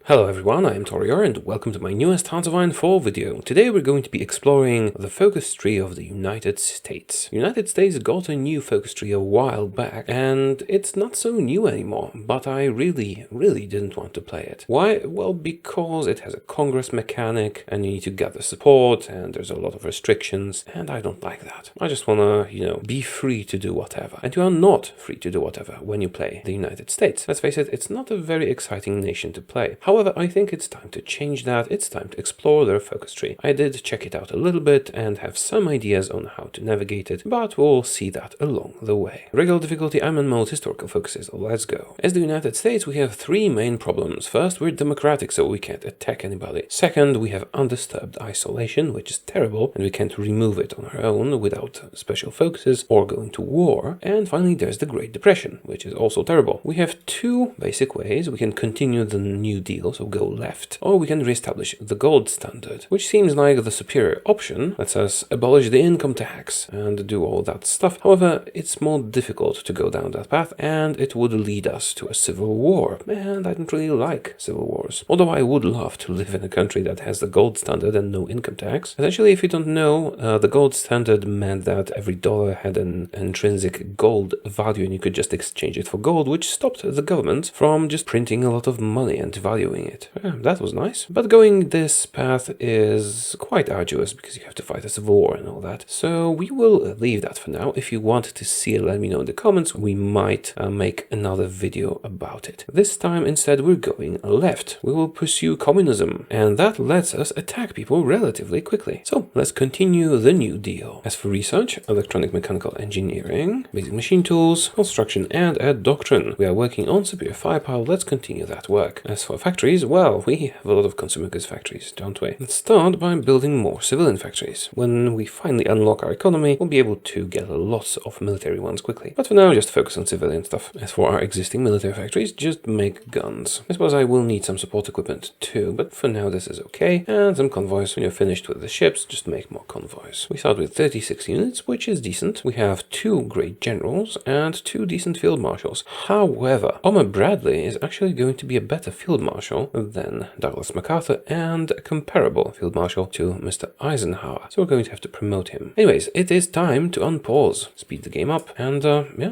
Hello everyone, I am Taureor and welcome to my newest Hearts of Iron 4 video. Today we're going to be exploring the focus tree of the United States. The United States got a new focus tree a while back and it's not so new anymore, but I really didn't want to play it. Why? Well, because it has a Congress mechanic and you need to gather support and there's a lot of restrictions and I don't like that. I just wanna, be free to do whatever. And you are not free to do whatever when you play the United States. Let's face it, it's not a very exciting nation to play. However, I think it's time to change that. It's time to explore their focus tree. I did check it out a little bit and have some ideas on how to navigate it, but we'll see that along the way. Regular difficulty, Ironman mode, historical focuses. Let's go. As the United States, we have three main problems. First, we're democratic, so we can't attack anybody. Second, we have undisturbed isolation, which is terrible, and we can't remove it on our own without special focuses or going to war. And finally, there's the Great Depression, which is also terrible. We have two basic ways. We can continue the New Deal, so go left, or we can reestablish the gold standard, which seems like the superior option. Lets us abolish the income tax and do all that stuff. However, it's more difficult to go down that path, and it would lead us to a civil war, and I don't really like civil wars. Although I would love to live in a country that has the gold standard and no income tax. Essentially, if you don't know, the gold standard meant that every dollar had an intrinsic gold value, and you could just exchange it for gold, which stopped the government from just printing a lot of money and valuing it. Yeah, that was nice. But going this path is quite arduous because you have to fight a civil war and all that. So we will leave that for now. If you want to see it, let me know in the comments. We might make another video about it. This time instead we're going left. We will pursue communism, and that lets us attack people relatively quickly. So let's continue the New Deal. As for research, electronic mechanical engineering, basic machine tools, construction, and a doctrine. We are working on superior firepower. Let's continue that work. As for factories, well, we have a lot of consumer goods factories, don't we? Let's start by building more civilian factories. When we finally unlock our economy, we'll be able to get lots of military ones quickly. But for now, just focus on civilian stuff. As for our existing military factories, just make guns. I suppose I will need some support equipment too, but for now this is okay. And some convoys. When you're finished with the ships, just make more convoys. We start with 36 units, which is decent. We have 2 great generals and 2 decent field marshals. However, Homer Bradley is actually going to be a better field marshal than Douglas MacArthur and a comparable field marshal to Mr. Eisenhower. So we're going to have to promote him. Anyways, it is time to unpause, speed the game up, and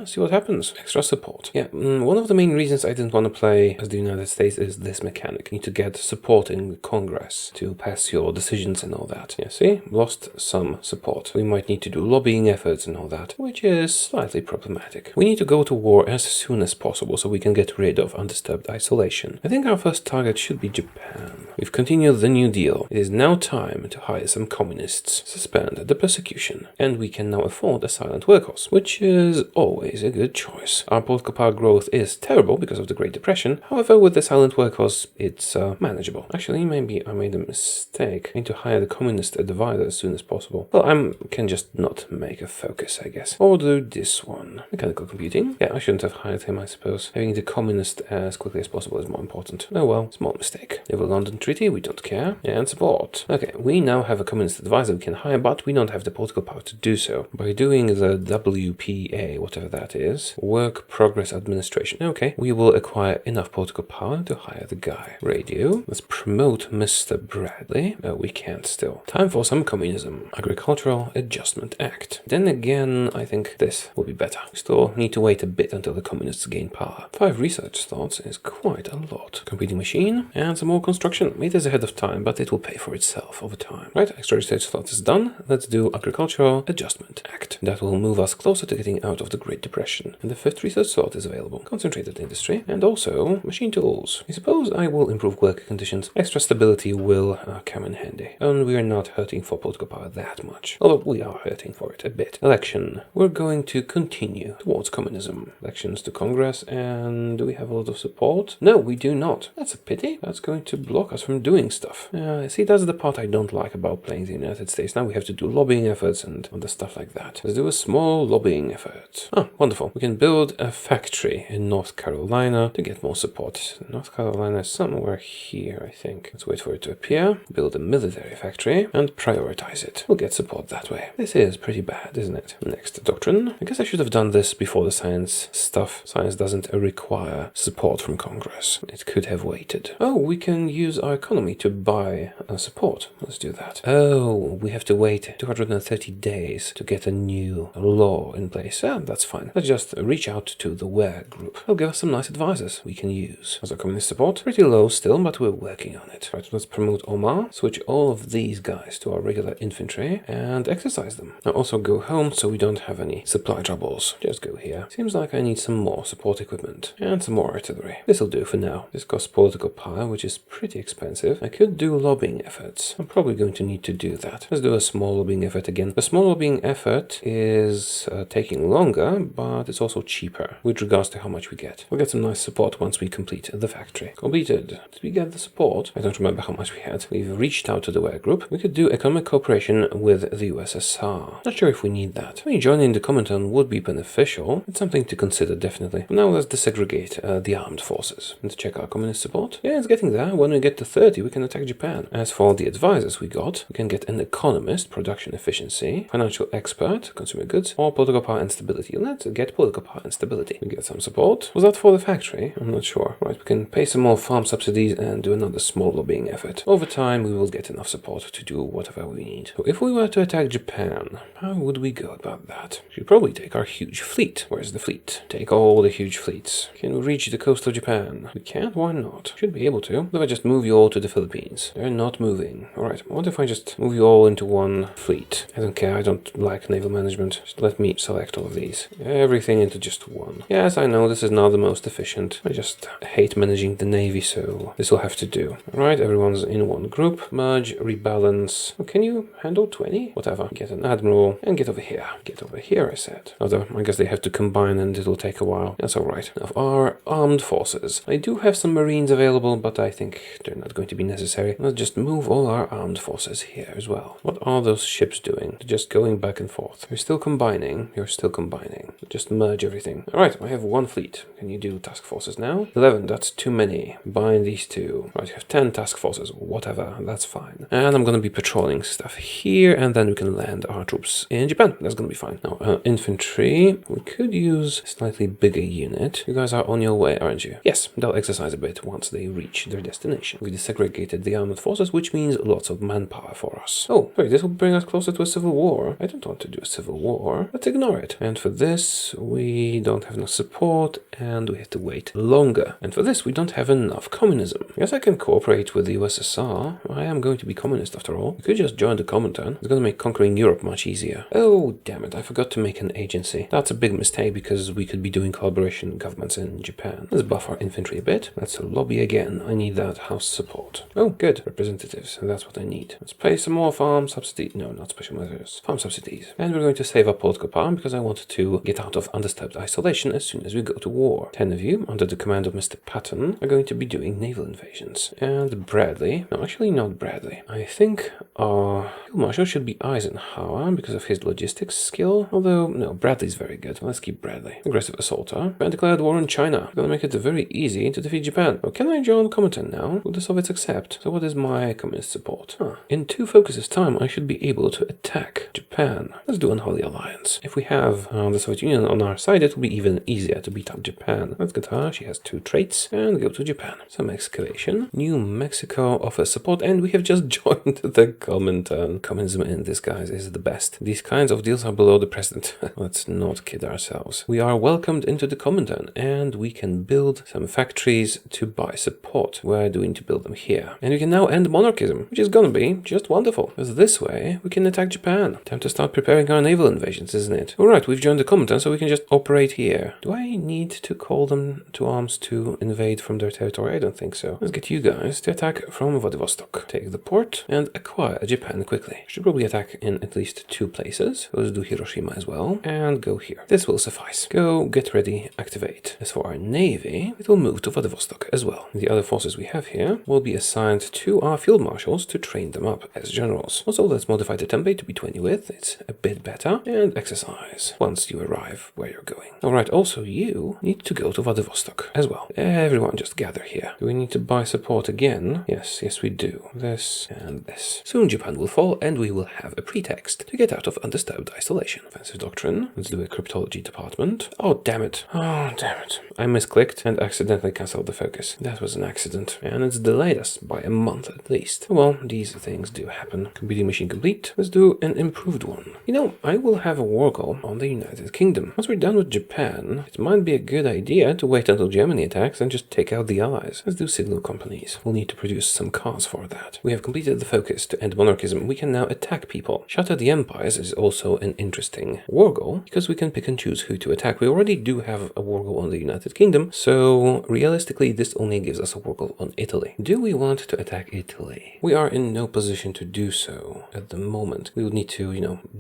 see what happens. Extra support. Yeah, one of the main reasons I didn't want to play as the United States is this mechanic. You need to get support in Congress to pass your decisions and all that. Yeah, see? Lost some support. We might need to do lobbying efforts and all that, which is slightly problematic. We need to go to war as soon as possible so we can get rid of undisturbed isolation. I think our first target should be Japan. We've continued the New Deal. It is now time to hire some communists, suspend the persecution, and we can now afford a silent workforce, which is always a good choice. Our political power growth is terrible because of the Great Depression. However, with the silent workforce, it's manageable. Actually, maybe I made a mistake. I need to hire the communist advisor as soon as possible. Well, I can just not make a focus, I guess. Or do this one. Mechanical computing. Yeah, I shouldn't have hired him, I suppose. Having the communist as quickly as possible is more important. Oh well, small mistake. We have a London Treaty, we don't care. And support. Okay, we now have a communist advisor we can hire, but we don't have the political power to do so. By doing the WPA, whatever that is, Work Progress Administration. Okay, we will acquire enough political power to hire the guy. Radio. Let's promote Mr. Bradley. Oh, we can't still. Time for some communism. Agricultural Adjustment Act. Then again, I think this will be better. We still need to wait a bit until the communists gain power. 5 research slots is quite a lot. Computing machine and some more construction. It is ahead of time, but it will pay for itself over time. Right, extra research slot is done. Let's do Agricultural Adjustment Act. That will move us closer to getting out of the Great Depression. And the 5th research slot is available. Concentrated industry and also machine tools. I suppose I will improve work conditions. Extra stability will come in handy. And we are not hurting for political power that much. Although we are hurting for it a bit. Election. We're going to continue towards communism. Elections to Congress, and do we have a lot of support? No, we do not. That's a pity. That's going to block us from doing stuff. See, that's the part I don't like about playing the United States. Now we have to do lobbying efforts and other stuff like that. Let's do a small lobbying effort. Oh, wonderful. We can build a factory in North Carolina to get more support. North Carolina is somewhere here, I think. Let's wait for it to appear, build a military factory, and prioritize it. We'll get support that way. This is pretty bad, isn't it? Next, doctrine. I guess I should have done this before the science stuff. Science doesn't require support from Congress. It could have waited. Oh, we can use our economy to buy support. Let's do that. Oh, we have to wait 230 days to get a new law in place. That's fine. Let's just reach out to the WARE group. They'll give us some nice advisors we can use. As our communist support, pretty low still, but we're working on it. Right, let's promote Omar, switch all of these guys to our regular infantry, and exercise them. Now also go home so we don't have any supply troubles. Just go here. Seems like I need some more support equipment and some more artillery. This'll do for now. This costs political power, which is pretty expensive. I could do lobbying efforts. I'm probably going to need to do that. Let's do a small lobbying effort again. The small lobbying effort is taking longer, but it's also cheaper with regards to how much we get. We'll get some nice support once we complete the factory. Completed. Did we get the support? I don't remember how much we had. We've reached out to the WARE group. We could do economic cooperation with the USSR. Not sure if we need that. I mean, joining the Comintern would be beneficial. It's something to consider, definitely. But now let's desegregate the armed forces. And check our communist support. Yeah, it's getting there. When we get to 30, we can attack Japan. As for the advisors we got, we can get an economist, production efficiency, financial expert, consumer goods, or political power and stability. Let's get political power and stability. We get some support. Was that for the factory? I'm not sure. Right, we can pay some more farm subsidies and do another small lobbying effort. Over time, we will get enough support to do whatever we need. So if we were to attack Japan, how would we go about that? We'd probably take our huge fleet. Where's the fleet? Take all the huge fleets. Can we reach the coast of Japan? We can't? Why not? Should be able to. What if I just move you all to the Philippines? They're not moving. Alright, what if I just move you all into one fleet? I don't care, I don't like naval management. Just let me select all of these. Everything into just one. Yes, I know this is not the most efficient. I just hate managing the navy, so this will have to do. Alright, everyone's in one group. Merge, rebalance. Oh, can you handle 20? Whatever. Get an admiral and get over here. Get over here, I said. Although, I guess they have to combine and it'll take a while. That's alright. Of our armed forces, I do have some marines available, but I think they're not going to be necessary. Let's just move all our armed forces here as well. What are those ships doing? They're just going back and forth. You're still combining. You're still combining. Just merge everything. Alright, I have one fleet. Can you do task forces now? 11, that's too many. Bind these two. Right, you have 10 task forces. Whatever, that's fine. And I'm gonna be patrolling stuff here, and then we can land our troops in Japan. That's gonna be fine. Now, infantry. We could use a slightly bigger unit. You guys are on your way, aren't you? Yes, they'll exercise a bit once they reach their destination. We desegregated the armed forces, which means lots of manpower for us. Oh, wait, this will bring us closer to a civil war. I don't want to do a civil war. Let's ignore it. And for this, we don't have enough support, and we have to wait longer. And for this, we don't have enough communism. I guess I can cooperate with the USSR. I am going to be communist after all. We could just join the Comintern. It's going to make conquering Europe much easier. Oh, damn it. I forgot to make an agency. That's a big mistake because we could be doing collaboration with governments in Japan. Let's buff our infantry a bit. Let's lobby again. I need that house support. Oh, good. Representatives. That's what I need. Let's pay some more farm subsidies. No, not special measures. Farm subsidies. And we're going to save our political power because I want to get out of undisturbed isolation as soon as we go to war. 10 of you, under the command of Mr. Patton, are going to be doing naval invasions. And Bradley. No, actually not Bradley. I think our field marshal should be Eisenhower because of his logistics skill. Although, no, Bradley's very good. Let's keep Bradley. Aggressive assaulter. And declared war on China. Gonna make it very easy to defeat Japan. Oh, can I join Comintern now? Will the Soviets accept? So what is my communist support? In 2 focuses time, I should be able to attack Japan. Let's do Unholy Alliance. If we have the Soviet Union on our side, it will be even easier to beat up Japan. Let's get her. She has 2 traits. And go to Japan. Some excavation. New Mexico offers support, and we have just joined the Comintern. Communism in disguise is the best. These kinds of deals are below the president. Let's not kid ourselves. We are welcomed into the Comintern, and we can build some factories to buy support. We're doing to build them here. And we can now end monarchism, which is gonna be just wonderful. Because this way, we can attack Japan. Time to start preparing our naval invasions, isn't it? Alright, we've joined the Comintern, so we can just operate here. Do I need to call them to arms to invade from their territory? I don't think so. Let's get you guys to attack from Vladivostok. Take the port and acquire Japan quickly. Should probably attack in at least 2 places. Let's do Hiroshima as well. And go here. This will suffice. Go, get ready, activate. As for our navy, it will move to Vladivostok as well. The other forces we have here will will be assigned to our field marshals to train them up as generals. Also, let's modify the template to be 20 width. It's a bit better. And exercise once you arrive where you're going. Alright, also you need to go to Vladivostok as well. Everyone just gather here. Do we need to buy support again? Yes, we do. This and this. Soon Japan will fall and we will have a pretext to get out of undisturbed isolation. Offensive doctrine. Let's do a cryptology department. Oh, damn it. I misclicked and accidentally cancelled the focus. That was an accident. And it's delayed us by a month at least. Well, these things do happen. Computing machine complete. Let's do an improved one. You know, I will have a war goal on the United Kingdom. Once we're done with Japan, it might be a good idea to wait until Germany attacks and just take out the allies. Let's do signal companies. We'll need to produce some cars for that. We have completed the focus to end monarchism. We can now attack people. Shatter the empires is also an interesting war goal because we can pick and choose who to attack. We already do have a war goal on the United Kingdom, so realistically this only gives us a war goal on Italy. Do we want to attack Italy? We are in no position to do so at the moment. We would need to,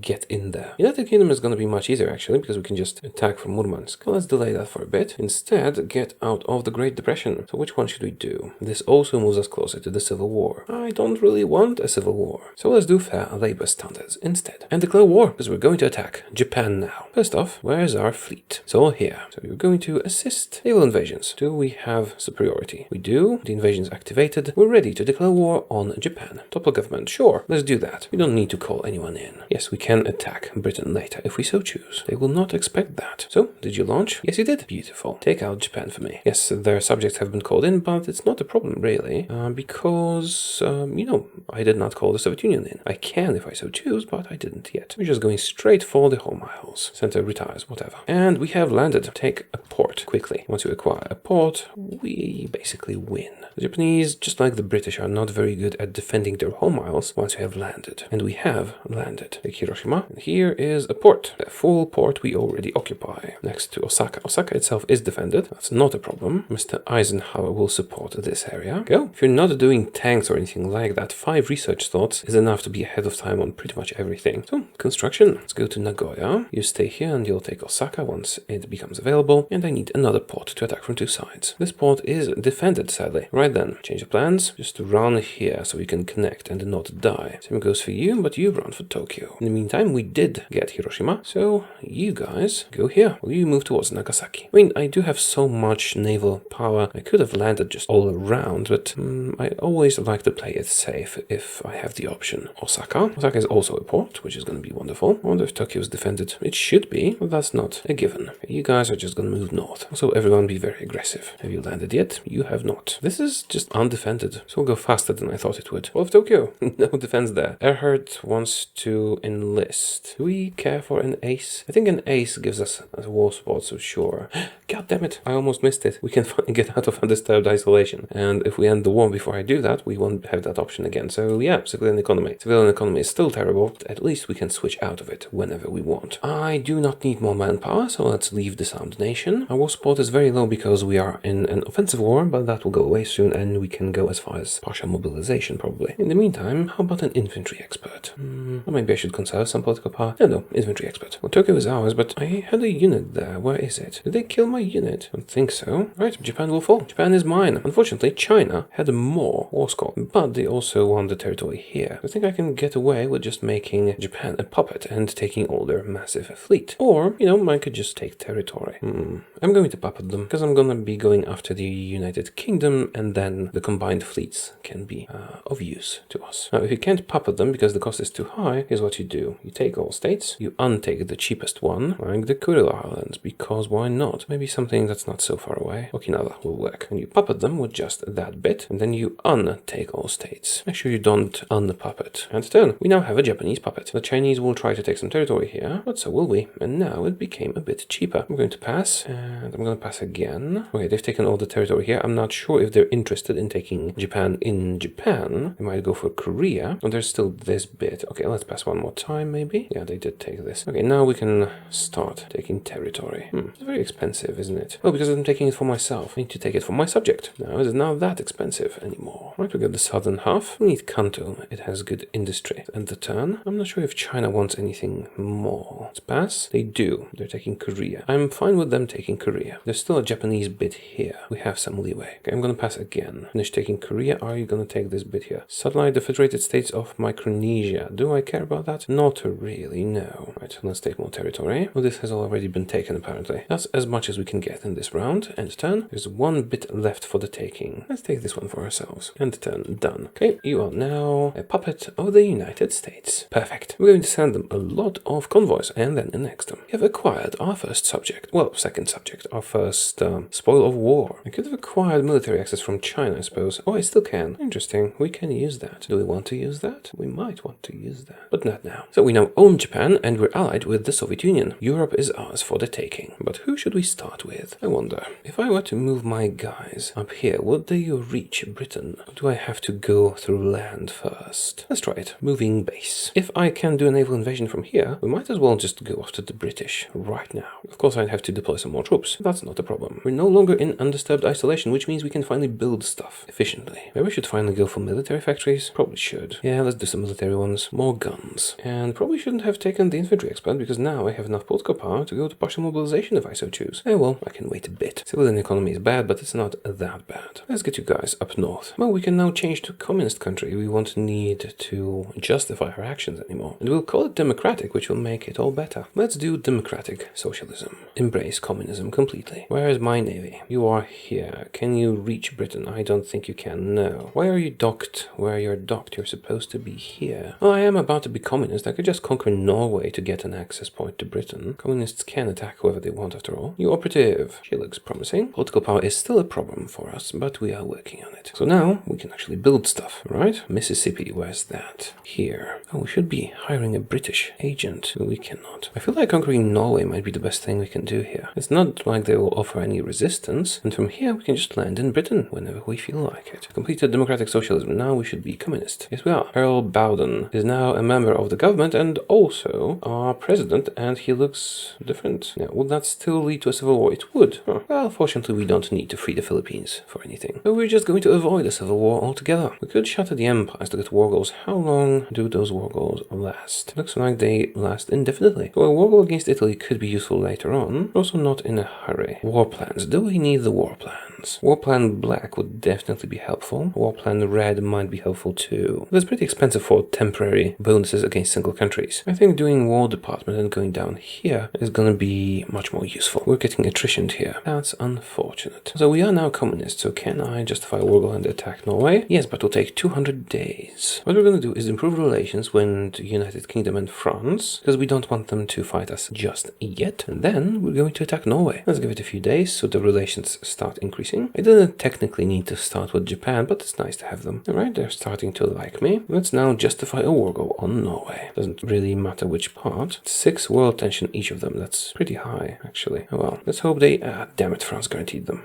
get in there. United Kingdom is going to be much easier actually because we can just attack from Murmansk. Let's delay that for a bit. Instead, get out of the Great Depression. So which one should we do? This also moves us closer to the Civil War. I don't really want a civil war. So let's do fair labor standards instead. And declare war because we're going to attack Japan now. First off, where's our fleet? It's all here. So we're going to assist naval invasions. Do we have superiority? We do. The invasion's activated. We're ready to declare war on Japan. Topple government. Sure, let's do that. We don't need to call anyone in. Yes, we can attack Britain later if we so choose. They will not expect that. So, did you launch? Yes, you did. Beautiful. Take out Japan for me. Yes, their subjects have been called in, but it's not a problem really, because, I did not call the Soviet Union in. I can if I so choose, but I didn't yet. We're just going straight for the home isles. Center retires, whatever. And we have landed. Take a port quickly. Once you acquire a port, we basically win. The Japanese, just like the British, are not very good at defending their home isles once you have landed. And we have landed. Take Hiroshima. And here is a port. A full port we already occupy. Next to Osaka. Osaka itself is defended. That's not a problem. Mr. Eisenhower will support this area. Go. If you're not doing tanks or anything like that, 5 research slots is enough to be ahead of time on pretty much everything. So, construction. Let's go to Nagoya. You stay here and you'll take Osaka once it becomes available. And I need another port to attack from 2 sides. This port is defended, sadly. Right then, change the plans. Just run here so we can connect and not die. Same goes for you, but you run for Tokyo. In the meantime, we did get Hiroshima, so you guys go here. Will you move towards Nagasaki? I mean, I do have so much naval power. I could have landed just all around, but I always like to play it safe if I have the option. Osaka. Osaka is also a port, which is going to be wonderful. I wonder if Tokyo is defended. It should be, but that's not a given. You guys are just going to move north. Also, everyone be very aggressive. Have you landed yet? You have not. This is just undefended, so we'll go faster than I thought it would. All of Tokyo. No defense there. Erhard wants to enlist. Do we care for an ace? I think an ace gives us a war support, so sure. God damn it. I almost missed it. We can finally get out of undisturbed isolation. And if we end the war before I do that, we won't have that option again. So yeah, civilian economy. Civilian economy is still terrible, but at least we can switch out of it whenever we want. I do not need more manpower, so let's leave disarmed nation. Our war support is very low because we are in an offensive war, but that will go away soon and we can go as far as partial mobilization probably. In the meantime, how about an infantry expert? Or maybe I should conserve some political power. No, infantry expert. Well, Tokyo is ours, but I had a unit there. Where is it? Did they kill my unit? I don't think so. Right, Japan will fall. Japan is mine. Unfortunately, China had more war score, but they also won the territory here. I think I can get away with just making Japan a puppet and taking all their massive fleet. Or, I could just take territory. I'm going to puppet them because I'm gonna be going after the United Kingdom, and then the combined fleets can be of use to us. Now, if you can't puppet them because the cost is too high, here's what you do. You take all states, you untake the cheapest one, like the Kuril Islands, because why not? Maybe something that's not so far away. Okinawa will work. And you puppet them with just that bit, and then you untake all states. Make sure you don't unpuppet. And turn. We now have a Japanese puppet. The Chinese will try to take some territory here, but so will we. And now it became a bit cheaper. I'm going to pass, and I'm going to pass again. Okay, they've taken all the territory here. I'm not sure if they're interested in taking Japan in Japan. They might go for Korea. Oh, there's still this bit. Okay, let's pass one more time, maybe. Yeah, they did take this. Okay, now we can start taking territory. It's very expensive, isn't it? Oh, because I'm taking it for myself. I need to take it for my subject. Now, is it not that expensive anymore? Right, we got the southern half. We need Kanto. It has good industry. And the turn. I'm not sure if China wants anything more. Let's pass. They do. They're taking Korea. I'm fine with them taking Korea. There's still a Japanese bit here. We have some leeway. Okay, I'm gonna pass again. Finish finish taking Korea, are you gonna take this bit here? Satellite the Federated States of Micronesia. Do I care about that? Not really, no. Right, let's take more territory. Well, this has already been taken, apparently. That's as much as we can get in this round. End turn. There's one bit left for the taking. Let's take this one for ourselves. End turn. Done. Okay, you are now a puppet of the United States. Perfect. We're going to send them a lot of convoys and then annex them. We have acquired our first subject. Well, second subject. Our first spoil of war. I could have acquired military access from China, I suppose. Oh, I still can. Interesting. We can use that. Do we want to use that? We might want to use that, but not now. So we now own Japan and we're allied with the Soviet Union. Europe is ours for the taking. But who should we start with? I wonder. If I were to move my guys up here, would they reach Britain? Or do I have to go through land first? Let's try it. Moving base. If I can do a naval invasion from here, we might as well just go after the British right now. Of course, I'd have to deploy some more troops. That's not a problem. We're no longer in undisturbed isolation, which means we can finally build stuff efficiently. Maybe we should finally go for military factories. Probably should. Yeah, let's do some military ones. More guns. And probably shouldn't have taken the infantry expert because now I have enough political power to go to partial mobilization if I so choose. Eh, well, I can wait a bit. Civilian economy is bad, but it's not that bad. Let's get you guys up north. Well, we can now change to communist country. We won't need to justify our actions anymore. And we'll call it democratic, which will make it all better. Let's do democratic socialism. Embrace communism completely. Where is my navy? You are here. Can you reach Britain? I don't think you can, no. Why are you docked where you're docked? You're supposed to be here. Well, I am about to be communist. I could just conquer Norway to get an access point to Britain. Communists can attack whoever they want after all. New operative. She looks promising. Political power is still a problem for us, but we are working on it. So now we can actually build stuff, right? Mississippi, where's that? Here. Oh, we should be hiring a British agent. We cannot. I feel like conquering Norway might be the best thing we can do here. It's not like they will offer any resistance, and from here we can just land in Britain whenever we feel like it. Completed democratic socialism. Now we should be communist. Yes, we are. Earl Bowden is now a member of the government and also our president, and he looks different. Now, would that still lead to a civil war? It would. Huh. Well, fortunately, we don't need to free the Philippines for anything. So we're just going to avoid a civil war altogether. We could shatter the empires to get war goals. How long do those war goals last? Looks like they last indefinitely. So a war goal against Italy could be useful later on. Also not in a hurry. War plans. Do we need the war plans? War plan black would definitely be helpful. War plan red might be helpful too. That's pretty expensive for temporary bonuses against single countries. I think doing war department and going down here is gonna be much more useful. We're getting attrition here. That's unfortunate. So we are now communists, so can I justify war goal and attack Norway? Yes, but it'll take 200 days. What we're gonna do is improve relations with the United Kingdom and France, because we don't want them to fight us just yet. And then we're going to attack Norway. Let's give it a few days so the relations start increasing. I didn't technically need to start with Japan, but it's nice to have them. Alright, they're starting to like me. Let's now justify a war goal on Norway. Doesn't really matter which part. 6 world tension each of them. That's pretty high, actually. Oh well. Let's hope they... damn it, France guaranteed them.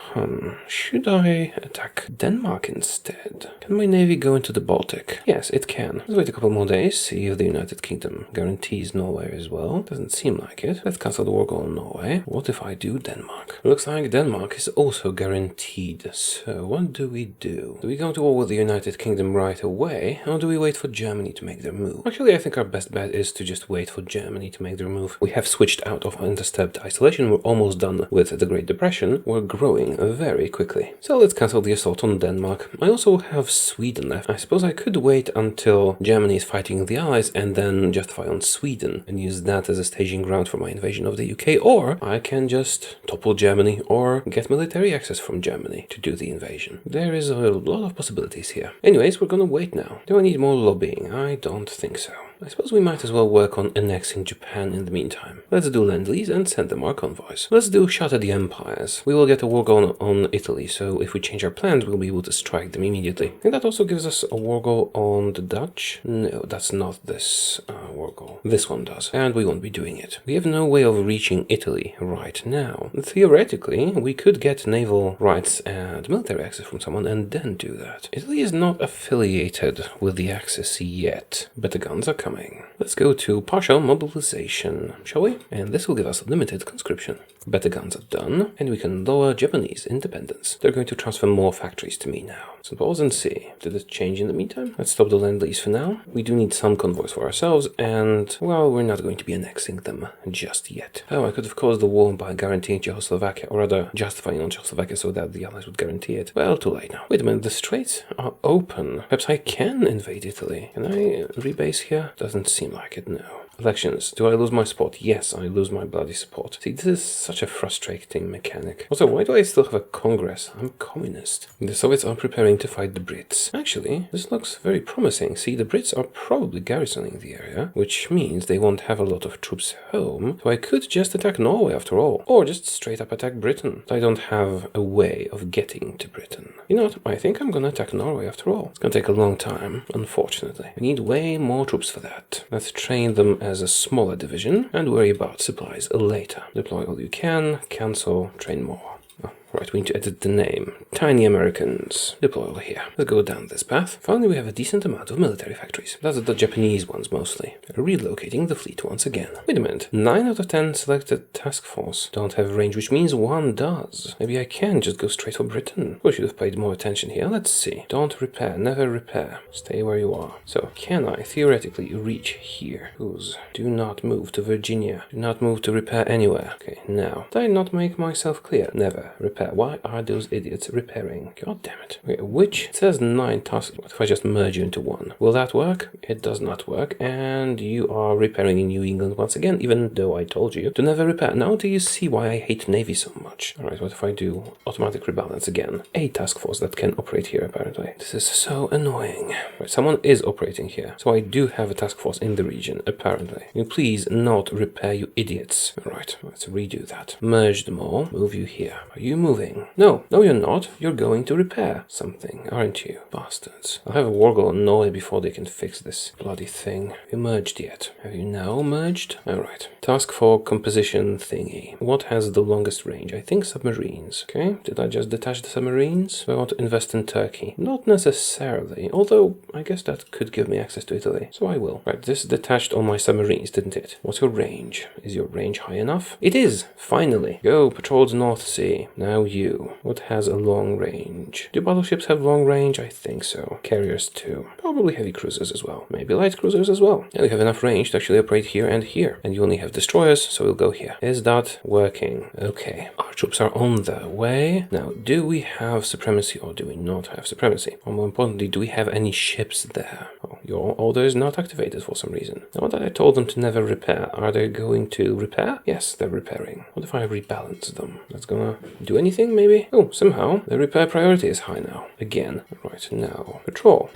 Should I attack Denmark instead? Can my navy go into the Baltic? Yes, it can. Let's wait a couple more days, see if the United Kingdom guarantees Norway as well. Doesn't seem like it. Let's cancel the war goal on Norway. What if I do Denmark? Looks like Denmark is also guaranteed. So what do we do? Do we go to war with the United Kingdom right away, or do we wait for Germany to make their move? Actually, I think our best bet is to just wait for Germany to make their move. We have switched out of undisturbed isolation. We're almost done with the Great Depression. We're growing very quickly. So let's cancel the assault on Denmark. I also have Sweden left. I suppose I could wait until Germany is fighting the Allies and then justify on Sweden and use that as a staging ground for my invasion of the UK, or I can just topple Germany or get military access from Germany to do the invasion. There is a lot of possibilities here. Anyways, we're gonna wait now. Do I need more lobbying? I don't think so. I suppose we might as well work on annexing Japan in the meantime. Let's do Lend-Lease and send them our convoys. Let's do Shatter the Empires. We will get a war goal on Italy, so if we change our plans, we'll be able to strike them immediately. And that also gives us a war goal on the Dutch. No, that's not this war goal. This one does, and we won't be doing it. We have no way of reaching Italy right now. Theoretically, we could get naval rights and military access from someone and then do that. Italy is not affiliated with the Axis yet, but the guns are coming. Let's go to partial mobilization, shall we? And this will give us limited conscription. Better guns are done, and we can lower Japanese independence. They're going to transfer more factories to me now. So pause and see. Did it change in the meantime? Let's stop the Lend-Lease for now. We do need some convoys for ourselves, and, well, we're not going to be annexing them just yet. Oh, I could have caused the war by guaranteeing Czechoslovakia, or rather justifying on Czechoslovakia so that the Allies would guarantee it. Well, too late now. Wait a minute, the straits are open. Perhaps I can invade Italy. Can I rebase here? Doesn't seem like it, no. Elections. Do I lose my support? Yes, I lose my bloody support. See, this is such a frustrating mechanic. Also, why do I still have a Congress? I'm communist. The Soviets are preparing to fight the Brits. Actually, this looks very promising. See, the Brits are probably garrisoning the area, which means they won't have a lot of troops home. So I could just attack Norway after all, or just straight up attack Britain. I don't have a way of getting to Britain. You know what? I think I'm gonna attack Norway after all. It's gonna take a long time, unfortunately. I need way more troops for that. Let's train them as a smaller division and worry about supplies later. Deploy all you can, cancel, train more. Right, we need to edit the name. Tiny Americans. Deploy over here. Let's go down this path. Finally, we have a decent amount of military factories. That's the Japanese ones mostly. Relocating the fleet once again. Wait a minute. 9 out of 10 selected task force don't have range, which means 1 does. Maybe I can just go straight for Britain. We should have paid more attention here. Let's see. Don't repair. Never repair. Stay where you are. So, can I theoretically reach here? Who's? Do not move to Virginia. Do not move to repair anywhere. Okay, now. Did I not make myself clear? Never repair. Why are those idiots repairing? God damn it. Okay, which? It says 9 tasks. What if I just merge you into 1? Will that work? It does not work. And you are repairing in New England once again, even though I told you to never repair. Now do you see why I hate Navy so much? Alright, what if I do automatic rebalance again? A task force that can operate here, apparently. This is so annoying. Right, someone is operating here. So I do have a task force in the region, apparently. Can you please not repair, you idiots? Alright, let's redo that. Merge them all. Move you here. Are you moving? No, you're not. You're going to repair something, aren't you? Bastards. I'll have a war goal on Norway before they can fix this bloody thing. Have you merged yet? Have you now merged? Alright. Task for composition thingy. What has the longest range? I think submarines. Okay, did I just detach the submarines? Do I want to invest in Turkey? Not necessarily, although I guess that could give me access to Italy. So I will. Right, this detached all my submarines, didn't it? What's your range? Is your range high enough? It is! Finally! Go patrol the North Sea. Now you. What has a long range? Do battleships have long range? I think so. Carriers too. Probably heavy cruisers as well. Maybe light cruisers as well. And we have enough range to actually operate here and here. And you only have destroyers, so we'll go here. Is that working? Okay. Our troops are on their way. Now, do we have supremacy or do we not have supremacy? Or more importantly, do we have any ships there? Oh, your order is not activated for some reason. Now that I told them to never repair, are they going to repair? Yes, they're repairing. What if I rebalance them? That's gonna do anything, maybe? Oh, somehow the repair priority is high now. Again. Right, now. Patrol,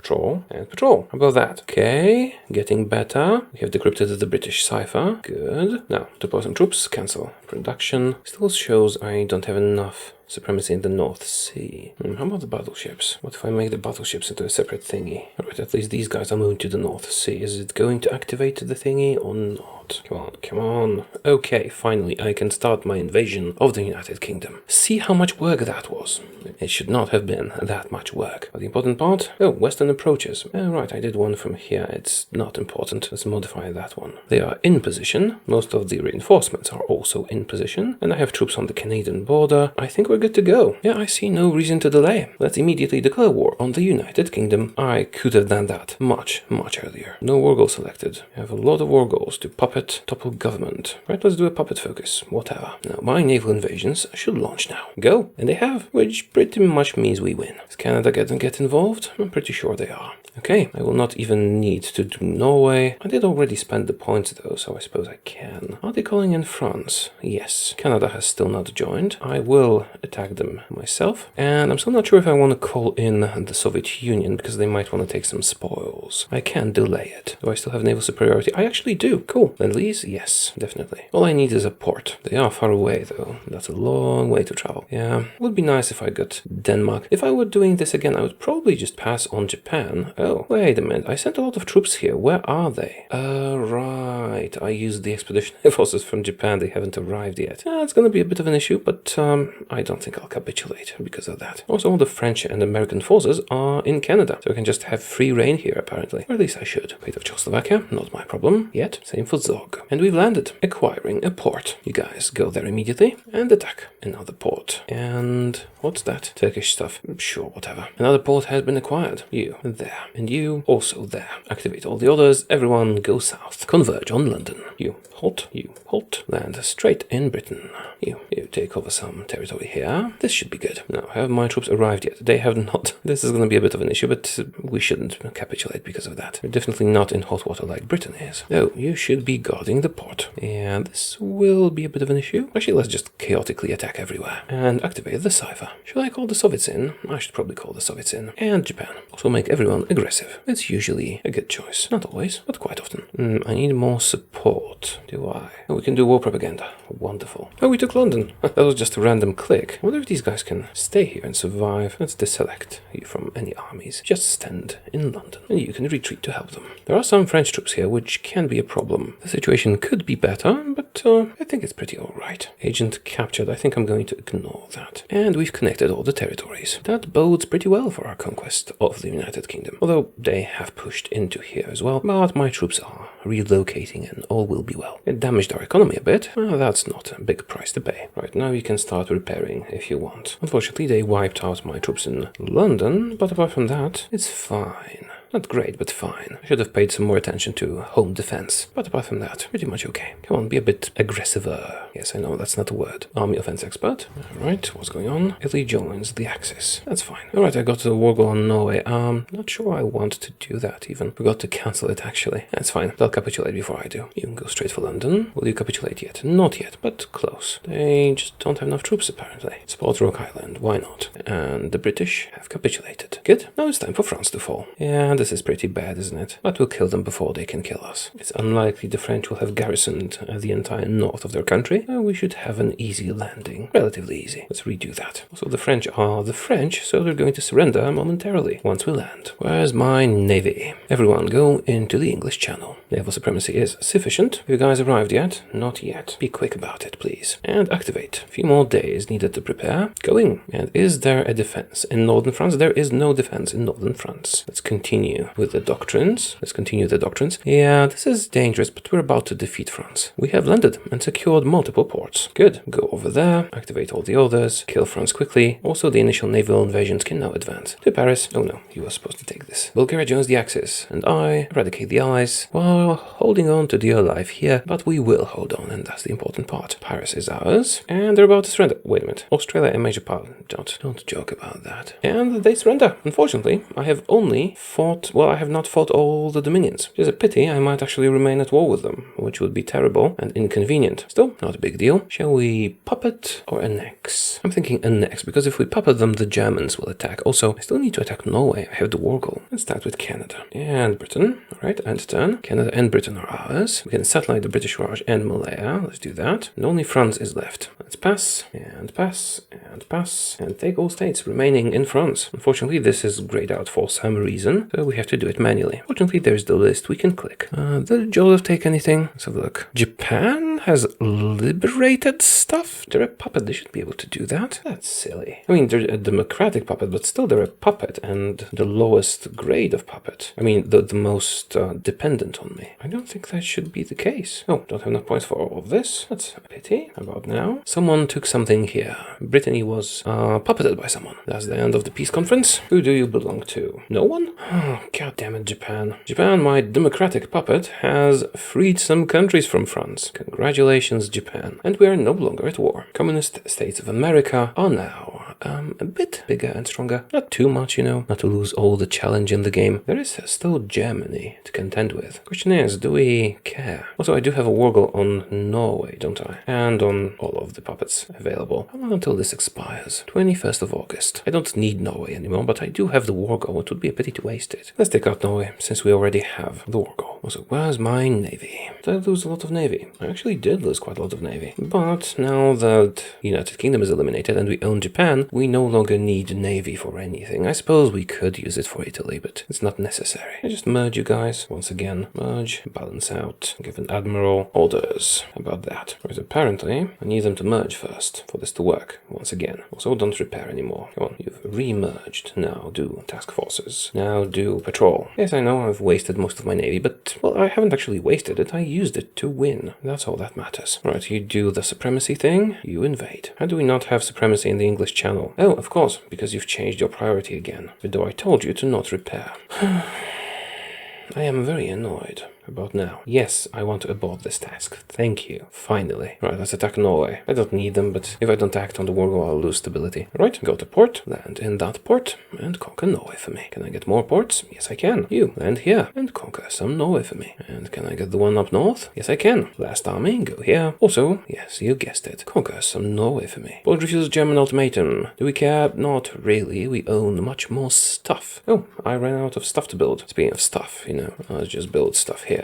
and patrol. How about that? Okay, getting better. We have decrypted the British cipher. Good. Now, deploy some troops, cancel. Production. Still shows I don't have enough supremacy in the North Sea. How about the battleships? What if I make the battleships into a separate thingy? Alright, at least these guys are moving to the North Sea. Is it going to activate the thingy or not? Come on, come on. Okay, finally, I can start my invasion of the United Kingdom. See how much work that was. It should not have been that much work. But the important part? Oh, western approaches. Right, I did one from here. It's not important. Let's modify that one. They are in position. Most of the reinforcements are also in position. And I have troops on the Canadian border. I think we're good to go. Yeah, I see no reason to delay. Let's immediately declare war on the United Kingdom. I could have done that much earlier. No war goal selected. I have a lot of war goals to puppet, topple government. Right, let's do a puppet focus. Whatever. Now, my naval invasions should launch now. Go. And they have, which pretty much means we win. Is Canada gonna get involved? I'm pretty sure they are. Okay, I will not even need to do Norway. I did already spend the points though, so I suppose I can. Are they calling in France? Yes. Canada has still not joined. I will attack them myself. And I'm still not sure if I want to call in the Soviet Union because they might want to take some spoils. I can delay it. Do I still have naval superiority? I actually do. Cool. Lend-Lease? Yes, definitely. All I need is a port. They are far away though. That's a long way to travel. Yeah, would be nice if I got Denmark. If I were doing this again, I would probably just pass on Japan. Oh, wait a minute. I sent a lot of troops here. Where are they? Right. I used the expeditionary forces from Japan. They haven't arrived yet. It's going to be a bit of an issue, but I don't think I'll capitulate because of that. Also, all the French and American forces are in Canada, so I can just have free reign here, apparently. Or at least I should. Fate of Czechoslovakia, not my problem yet. Same for Zor. dog. And we've landed, acquiring a port. You guys go there immediately and attack another port. And what's that? Turkish stuff. Sure, whatever. Another port has been acquired. You there. And you also there. Activate all the others. Everyone go south. Converge on London. You halt. You halt. Land straight in Britain. You take over some territory here. This should be good. Now, have my troops arrived yet? They have not. This is going to be a bit of an issue, but we shouldn't capitulate because of that. We're definitely not in hot water like Britain is. No, you should be guarding the port. And this will be a bit of an issue. Actually, let's just chaotically attack everywhere. And activate the cipher. Should I call the Soviets in? I should probably call the Soviets in. And Japan. Also make everyone aggressive. It's usually a good choice. Not always, but quite often. I need more support. Do I? Oh, we can do war propaganda. Wonderful. Oh, we took London. That was just a random click. I wonder if these guys can stay here and survive. Let's deselect you from any armies. Just stand in London and you can retreat to help them. There are some French troops here, which can be a problem. The situation could be better, but I think it's pretty alright. Agent captured. I think I'm going to ignore that. And we've connected all the territories. That bodes pretty well for our conquest of the United Kingdom. Although they have pushed into here as well, but my troops are relocating and all will be well. It damaged our economy a bit. Well, that's not a big price to pay. Right, now you can start repairing if you want. Unfortunately, they wiped out my troops in London, but apart from that, it's fine. Not great, but fine. I should have paid some more attention to home defense. But apart from that, pretty much okay. Come on, be a bit aggressiver. Yes, I know, that's not a word. Army offense expert. Alright, what's going on? Italy joins the Axis. That's fine. Alright, I got a war goal on Norway. Not sure I want to do that even. Forgot to cancel it, actually. That's fine. They'll capitulate before I do. You can go straight for London. Will you capitulate yet? Not yet, but close. They just don't have enough troops, apparently. Support Rock Island. Why not? And the British have capitulated. Good. Now it's time for France to fall. Yeah, this is pretty bad, isn't it? But we'll kill them before they can kill us. It's unlikely the French will have garrisoned the entire north of their country. We should have an easy landing. Relatively easy. Let's redo that. So the French are the French, so they're going to surrender momentarily once we land. Where's my navy? Everyone go into the English Channel. Naval supremacy is sufficient. Have you guys arrived yet? Not yet. Be quick about it, please. And activate. A few more days needed to prepare. Going. And is there a defense in northern France? There is no defense in northern France. Let's continue with the doctrines. Let's continue the doctrines. Yeah, this is dangerous, but we're about to defeat France. We have landed and secured multiple ports. Good. Go over there, activate all the others, kill France quickly. Also, the initial naval invasions can now advance to Paris. Oh no, you were supposed to take this. Bulgaria joins the Axis, and I eradicate the Allies while holding on to dear life here, but we will hold on, and that's the important part. Paris is ours, and they're about to surrender. Wait a minute. Australia a major power. Don't joke about that. And they surrender. Unfortunately, I have only fought, well, I have not fought all the dominions. It is a pity. I might actually remain at war with them, which would be terrible and inconvenient. Still, not a big deal. Shall we puppet or annex? I'm thinking annex, because if we puppet them, the Germans will attack. Also, I still need to attack Norway. I have the war goal. Let's start with Canada and Britain. Alright, end turn. Canada and Britain are ours. We can satellite the British Raj and Malaya. Let's do that. And only France is left. Let's pass, and pass, and pass, and take all states remaining in France. Unfortunately, this is grayed out for some reason, so we have to do it manually. Fortunately, there's the list we can click. Did Joseph take anything? Let's have a look. Japan has liberated stuff? They're a puppet. They should be able to do that. That's silly. I mean, they're a democratic puppet, but still they're a puppet, and the lowest grade of puppet. I mean, the most dependent on me. I don't think that should be the case. Oh, don't have enough points for all of this. That's a pity. How about now? Someone took something here. Brittany was puppeted by someone. That's the end of the peace conference. Who do you belong to? No one? Oh, god damn it, Japan. Japan, my democratic puppet, has freed some countries from France. Congratulations, Japan. And we are no longer at war. Communist states of America are now a bit bigger and stronger. Not too much, you know, not to lose all the challenge in the game. There is still Germany to contend with. Question is, do we care? Also, I do have a war goal on Norway, don't I? And on all of the puppets available. How long until this expires? 21st of August. I don't need Norway anymore, but I do have the war goal. It would be a pity to waste it. Let's take out Norway, since we already have the war goal. Also, where's my navy? Did I lose a lot of navy? I actually did lose quite a lot of navy. But now that the United Kingdom is eliminated and we own Japan, we no longer need navy for anything. I suppose we could use it for Italy, but it's not necessary. I just merge you guys once again. Merge, balance out, give an admiral orders. How about that? Because apparently I need them to merge first for this to work once again. Also, don't repair anymore. Come on, you've re-merged. Now do task forces. Now do patrol. Yes, I know I've wasted most of my navy, but But, well, I haven't actually wasted it. I used it to win. That's all that matters. Right, you do the supremacy thing, you invade. How do we not have supremacy in the English Channel? Oh, of course, because you've changed your priority again. Though I told you to not repair. I am very annoyed about now. Yes, I want to abort this task. Thank you. Finally. Right, let's attack Norway. I don't need them, but if I don't act on the war goal, I'll lose stability. Right, go to port, land in that port, and conquer Norway for me. Can I get more ports? Yes, I can. You, land here, and conquer some Norway for me. And can I get the one up north? Yes, I can. Last army, go here. Also, yes, you guessed it, conquer some Norway for me. Poland refuses German ultimatum. Do we care? Not really. We own much more stuff. Oh, I ran out of stuff to build. Speaking of stuff, you know, let's just build stuff here.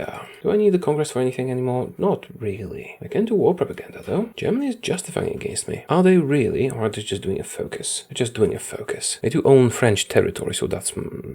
Do I need the Congress for anything anymore? Not really. I can do war propaganda, though. Germany is justifying against me. Are they really, or are they just doing a focus? They're just doing a focus. They do own French territory, so that's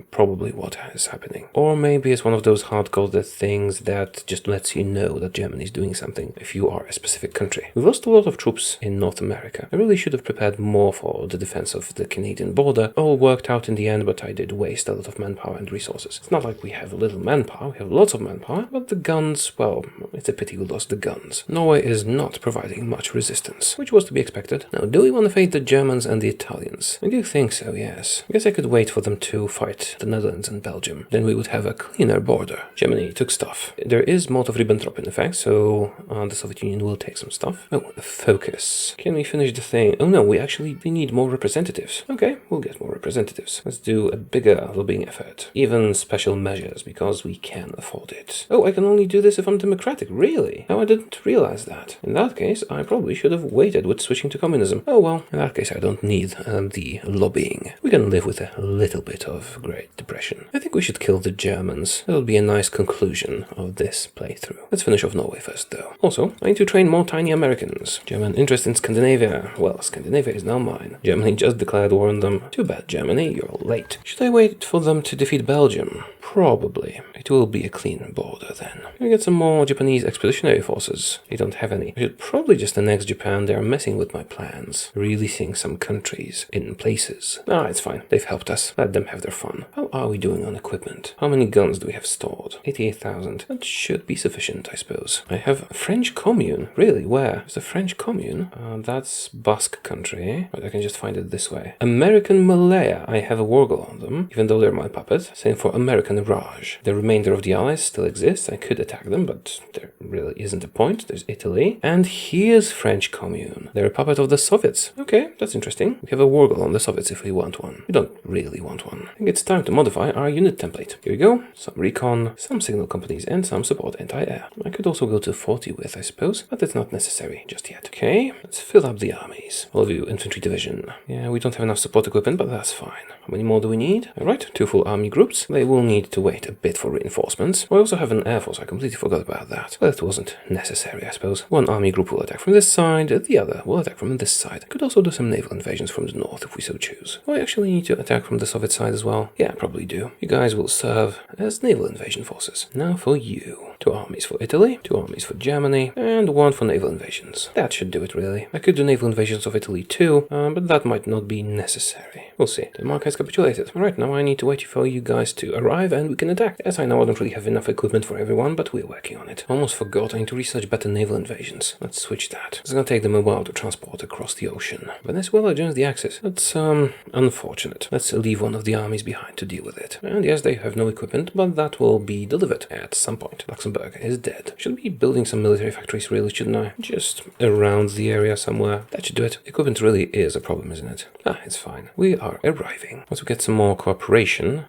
probably what is happening. Or maybe it's one of those hard-coded things that just lets you know that Germany is doing something if you are a specific country. We've lost a lot of troops in North America. I really should have prepared more for the defense of the Canadian border. All worked out in the end, but I did waste a lot of manpower and resources. It's not like we have little manpower. We have lots of manpower. But the guns, well, it's a pity we lost the guns. Norway is not providing much resistance, which was to be expected. Now, do we want to fight the Germans and the Italians? I do think so, yes. I guess I could wait for them to fight the Netherlands and Belgium. Then we would have a cleaner border. Germany took stuff. There is Molotov-Ribbentrop in effect, so the Soviet Union will take some stuff. Oh, focus. Can we finish the thing? Oh no, we need more representatives. Okay, we'll get more representatives. Let's do a bigger lobbying effort. Even special measures, because we can afford it. Oh, I can only do this if I'm democratic, really? Oh, I didn't realize that. In that case, I probably should have waited with switching to communism. Oh well, in that case I don't need the lobbying. We can live with a little bit of Great Depression. I think we should kill the Germans. That'll be a nice conclusion of this playthrough. Let's finish off Norway first, though. Also, I need to train more tiny Americans. German interest in Scandinavia. Well, Scandinavia is now mine. Germany just declared war on them. Too bad, Germany, you're late. Should I wait for them to defeat Belgium? Probably. It will be a clean border then. Can we get some more Japanese expeditionary forces? They don't have any. I should probably just annex Japan. They are messing with my plans. Releasing some countries in places. Ah, it's fine. They've helped us. Let them have their fun. How are we doing on equipment? How many guns do we have stored? 88,000. That should be sufficient, I suppose. I have French Commune. Really? Where? Is the French Commune? That's Basque country. Right, I can just find it this way. American Malaya. I have a war goal on them, even though they're my puppet. Same for American Raj. The remainder of the allies still exists. I could attack them, but there really isn't a point. There's Italy. And here's French Commune. They're a puppet of the Soviets. Okay, that's interesting. We have a war goal on the Soviets if we want one. We don't really want one. I think it's time to modify our unit template. Here we go. Some recon, some signal companies, and some support anti-air. I could also go to 40 with, I suppose, but it's not necessary just yet. Okay, let's fill up the armies. All of you, infantry division. Yeah, we don't have enough support equipment, but that's fine. How many more do we need? Alright, 2 full army groups. They will need to wait a bit for reinforcements. We also have an air force. I completely forgot about that. Well, it wasn't necessary, I suppose. One army group will attack from this side, the other will attack from this side. I could also do some naval invasions from the north if we so choose. Do I actually need to attack from the Soviet side as well? Yeah, I probably do. You guys will serve as naval invasion forces. Now for you. 2 armies for Italy, 2 armies for Germany, and 1 for naval invasions. That should do it, really. I could do naval invasions of Italy too, but that might not be necessary. We'll see. Denmark has capitulated. Alright, now I need to wait for you guys to arrive and we can attack. Yes, I know I don't really have enough equipment for everyone, but we're working on it. Almost forgot, I need to research better naval invasions. Let's switch that. It's gonna take them a while to transport across the ocean. Venezuela joins the Axis. That's, unfortunate. Let's leave one of the armies behind to deal with it. And yes, they have no equipment, but that will be delivered at some point. Luxembourg is dead. Should be building some military factories, really, shouldn't I? Just around the area somewhere. That should do it. Equipment really is a problem, isn't it? Ah, it's fine. We are arriving. Once we get some more collaboration,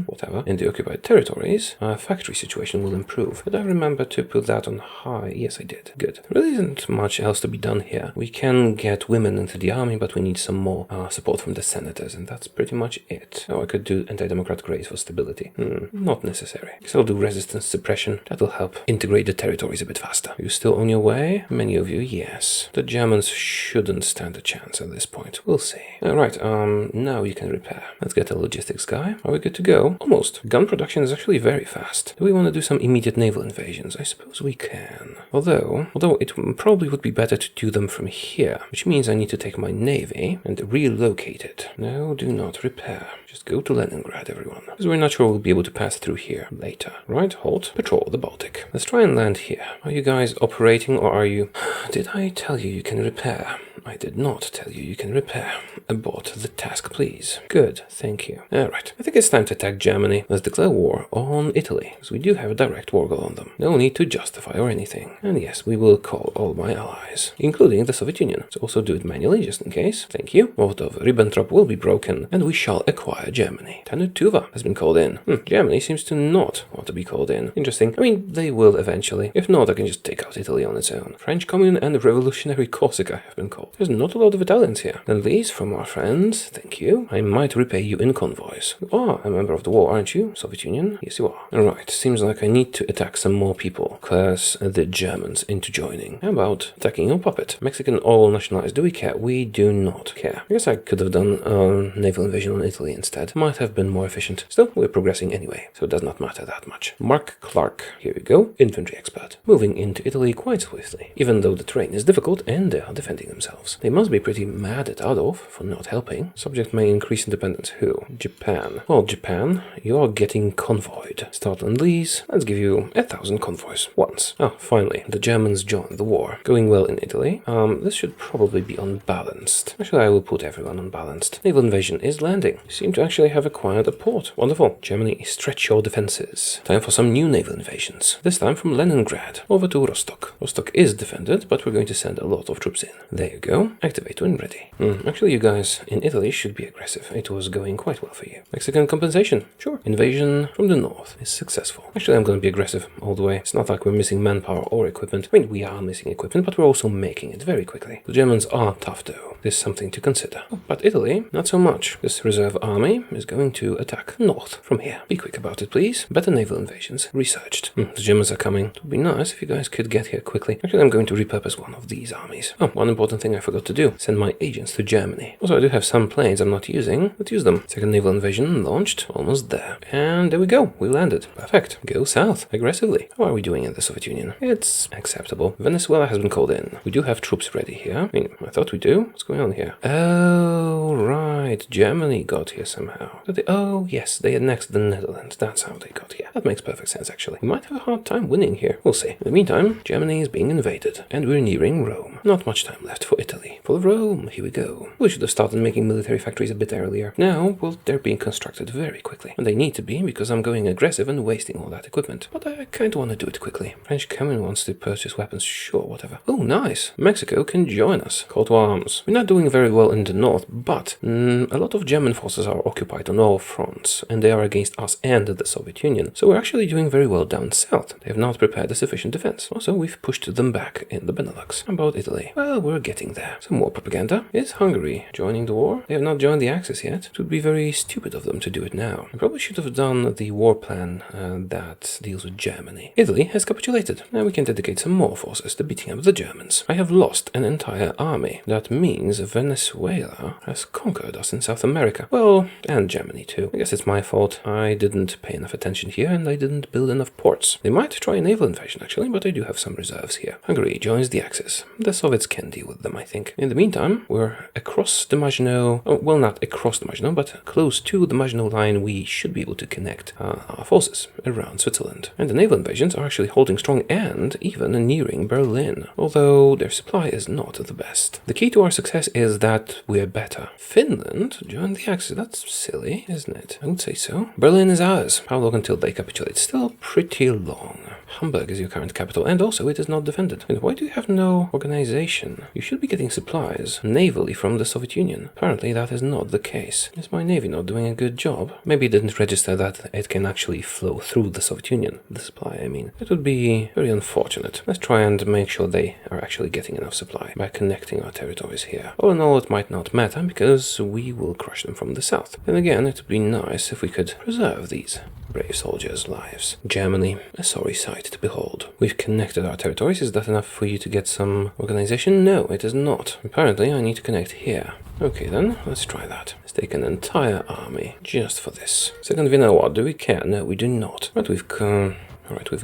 whatever, in the occupied territories, our factory situation will improve. Did I remember to put that on high? Yes, I did. Good. There really isn't much else to be done here. We can get women into the army, but we need some more support from the senators, and that's pretty much it. Oh, I could do anti-democratic race for stability. Not necessary. So I'll do resistance suppression mobilization. That will help integrate the territories a bit faster. Are you still on your way? Many of you, yes. The Germans shouldn't stand a chance at this point. We'll see. Alright, now you can repair. Let's get a logistics guy. Are we good to go? Almost. Gun production is actually very fast. Do we want to do some immediate naval invasions? I suppose we can. Although it probably would be better to do them from here, which means I need to take my navy and relocate it. No, do not repair. Just go to Leningrad, everyone. Because we're not sure we'll be able to pass through here later. Right, halt, patrol the Baltic. Let's try and land here. Are you guys operating or are you... Did I tell you you can repair? I did not tell you you can repair. Abort the task, please. Good, thank you. Alright, I think it's time to attack Germany. Let's declare war on Italy, because we do have a direct war goal on them. No need to justify or anything. And yes, we will call all my allies, including the Soviet Union. Let's also do it manually, just in case. Thank you. Molotov-Ribbentrop will be broken, and we shall acquire Germany. Tanutuva has been called in. Germany seems to not want to be called in. Interesting. I mean, they will eventually. If not, I can just take out Italy on its own. French Commune and Revolutionary Corsica have been called. There's not a lot of Italians here. And these from our friends. Thank you. I might repay you in convoys. You are a member of the war, aren't you? Soviet Union? Yes, you are. Alright, seems like I need to attack some more people. Curse the Germans into joining. How about attacking your puppet? Mexican all nationalized. Do we care? We do not care. I guess I could have done a naval invasion on Italy instead. Might have been more efficient. Still, we're progressing anyway, so it does not matter that much. Mark Clark. Here we go. Infantry expert. Moving into Italy quite swiftly. Even though the terrain is difficult and they are defending themselves. They must be pretty mad at Adolf for not helping. Subject may increase independence. Who? Japan. Well, Japan, you're getting convoyed. Start on these. Let's give you 1,000 convoys. Once. Oh, finally, the Germans joined the war. Going well in Italy. This should probably be unbalanced. Actually, I will put everyone unbalanced. Naval invasion is landing. You seem to actually have acquired a port. Wonderful. Germany, stretch your defenses. Time for some new naval invasions. This time from Leningrad over to Rostock. Rostock is defended, but we're going to send a lot of troops in. There you go. Activate when ready. Actually, you guys in Italy should be aggressive. It was going quite well for you. Mexican compensation. Sure. Invasion from the north is successful. Actually, I'm going to be aggressive all the way. It's not like we're missing manpower or equipment. I mean, we are missing equipment, but we're also making it very quickly. The Germans are tough, though. There's something to consider. But Italy, not so much. This reserve army is going to attack north from here. Be quick about it, please. Better naval invasions. Researched. The Germans are coming. It would be nice if you guys could get here quickly. Actually, I'm going to repurpose one of these armies. Oh, one important thing I forgot to do. Send my agents to Germany. Also, I do have some planes I'm not using. Let's use them. Second naval invasion launched. Almost there. And there we go. We landed. Perfect. Go south. Aggressively. How are we doing in the Soviet Union? It's acceptable. Venezuela has been called in. We do have troops ready here. I mean, I thought we do. What's going on here? Oh, right. Germany got here somehow. Oh, yes. They annexed the Netherlands. That's how they got here. That makes perfect sense, actually. We might have a hard time winning here. We'll see. In the meantime, Germany is being invaded. And we're nearing Rome. Not much time left for Italy. For Rome. Here we go. We should have started making military factories a bit earlier. Now, well, they're being constructed very quickly. And they need to be because I'm going aggressive and wasting all that equipment. But I kind of want to do it quickly. French Commune wants to purchase weapons. Sure, whatever. Oh, nice. Mexico can join us. Call to arms. We're not doing very well in the north, but a lot of German forces are occupied on all fronts, and they are against us and the Soviet Union. So we're actually doing very well down south. They have not prepared a sufficient defense. Also, we've pushed them back in the Benelux. How about Italy? Well, we're getting there. Some more propaganda. Is Hungary joining the war? They have not joined the Axis yet. It would be very stupid of them to do it now. I probably should have done the war plan that deals with Germany. Italy has capitulated. Now we can dedicate some more forces to beating up the Germans. I have lost an entire army. That means Venezuela has conquered us in South America. Well, and Germany too. I guess it's my fault. I didn't pay enough attention here and I didn't build enough ports. They might try a naval invasion actually, but I do have some reserves here. Hungary joins the Axis. The Soviets can deal with them, I think. In the meantime, we're across the Maginot. Oh, well, not across the Maginot, but close to the Maginot Line. We should be able to connect our forces around Switzerland. And the naval invasions are actually holding strong and even nearing Berlin, although their supply is not the best. The key to our success is that we're better. Finland joined the Axis. That's silly, isn't it? I would say so. Berlin is ours. How long until they capitulate? Still pretty long. Hamburg is your current capital, and also it is not defended. And why do you have no organization? You should be getting supplies navally from the Soviet Union. Apparently that is not the case. Is my navy not doing a good job? Maybe it didn't register that it can actually flow through the Soviet Union. The supply, I mean. It would be very unfortunate. Let's try and make sure they are actually getting enough supply by connecting our territories here. All in all, it might not matter because we will crush them from the south. And again, it would be nice if we could preserve these brave soldiers' lives. Germany, a sorry sight. sight to behold. We've connected our territories. Is that enough for you to get some organization? No, it is not. Apparently, I need to connect here. Okay then, let's try that. Let's take an entire army just for this. Second Vienna War, do we care? No, we do not. But we've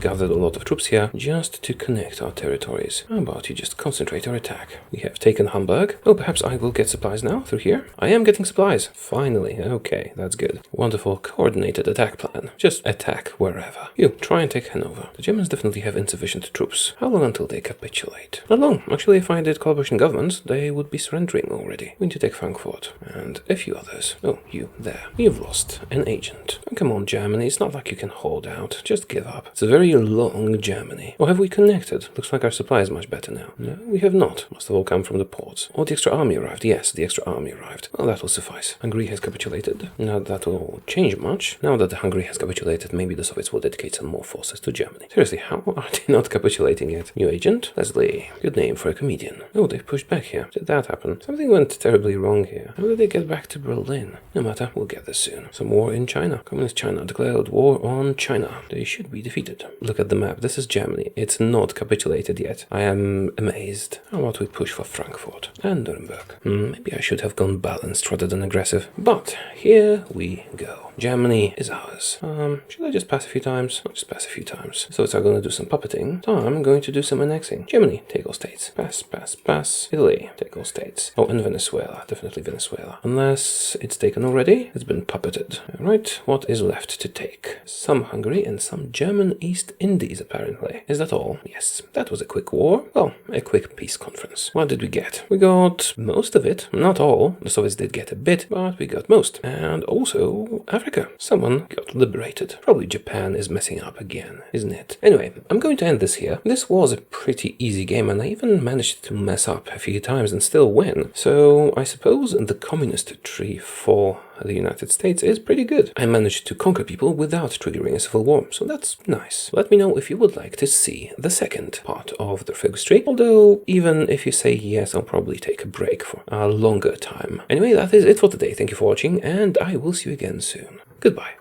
gathered a lot of troops here just to connect our territories. How about you just concentrate your attack? We have taken Hamburg. Oh, perhaps I will get supplies now through here? I am getting supplies. Finally. Okay, that's good. Wonderful coordinated attack plan. Just attack wherever. You, try and take Hanover. The Germans definitely have insufficient troops. How long until they capitulate? Not long. Actually, if I did coalition governments, they would be surrendering already. We need to take Frankfurt. And a few others. Oh, you, there. You've lost an agent. Oh, come on, Germany. It's not like you can hold out. Just give up. It's a very long Germany. Or have we connected? Looks like our supply is much better now. No, we have not. Must have all come from the ports. Or the extra army arrived. Yes, the extra army arrived. Well, that will suffice. Hungary has capitulated. Not that will change much. Now that Hungary has capitulated, maybe the Soviets will dedicate some more forces to Germany. Seriously, how are they not capitulating yet? New agent? Leslie. Good name for a comedian. Oh, they've pushed back here. Did that happen? Something went terribly wrong here. How did they get back to Berlin? No matter, we'll get this soon. Some war in China. Communist China declared war on China. They should be defeated. Look at the map. This is Germany. It's not capitulated yet. I am amazed. How about we push for Frankfurt and Nuremberg? Maybe I should have gone balanced rather than aggressive. But here we go. Germany is ours. Should I just pass a few times? I'll just pass a few times. So it's going to do some puppeting. So I'm going to do some annexing. Germany, take all states. Pass, pass, pass. Italy, take all states. Oh, and Venezuela. Definitely Venezuela. Unless it's taken already. It's been puppeted. Alright, what is left to take? Some Hungary and some German East Indies, apparently. Is that all? Yes. That was a quick war. Well, a quick peace conference. What did we get? We got most of it. Not all. The Soviets did get a bit, but we got most. And also Africa. Someone got liberated. Probably Japan is messing up again, isn't it? Anyway, I'm going to end this here. This was a pretty easy game, and I even managed to mess up a few times and still win. So I suppose the communist tree for the United States is pretty good. I managed to conquer people without triggering a civil war, so that's nice. Let me know if you would like to see the second part of the focus tree, although even if you say yes, I'll probably take a break for a longer time. Anyway, that is it for today. Thank you for watching, and I will see you again soon. Goodbye.